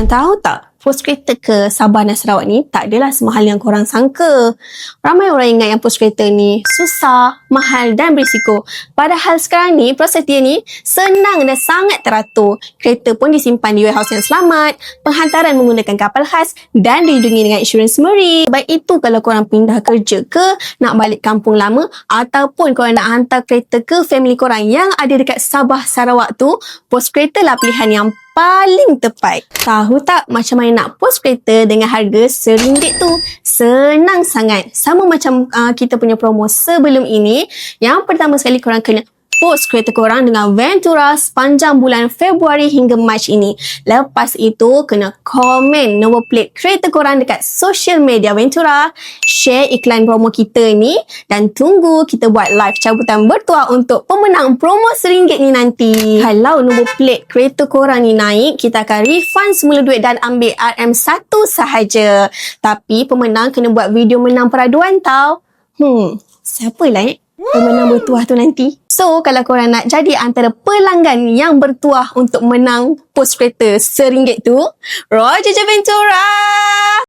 Korang tahu tak? Post kereta ke Sabah dan Sarawak ni tak adalah semahal yang korang sangka. Ramai orang ingat yang post kereta ni susah, mahal dan berisiko. Padahal sekarang ni proses dia ni senang dan sangat teratur. Kereta pun disimpan di warehouse yang selamat, penghantaran menggunakan kapal khas dan dilindungi dengan insurans Meri. Baik itu kalau korang pindah kerja ke, nak balik kampung lama ataupun korang nak hantar kereta ke family korang yang ada dekat Sabah, Sarawak tu, post kereta lah pilihan yang paling tepat. Tahu tak macam mana nak post kereta dengan harga RM1 tu? Senang sangat. Sama macam kita punya promo sebelum ini. Yang pertama sekali korang kena post kereta korang dengan Ventura sepanjang bulan Februari hingga Mac ini. Lepas itu, kena komen nombor plate kereta korang dekat social media Ventura, share iklan promo kita ni dan tunggu kita buat live cabutan bertuah untuk pemenang promo RM1 ni nanti. Kalau nombor plate kereta korang ni naik, kita akan refund semula duit dan ambil RM1 sahaja. Tapi pemenang kena buat video menang peraduan tau. Siapa lah pemenang bertuah tu nanti? So, kalau korang nak jadi antara pelanggan yang bertuah untuk menang post kereta RM1 tu, Roger je Ventura!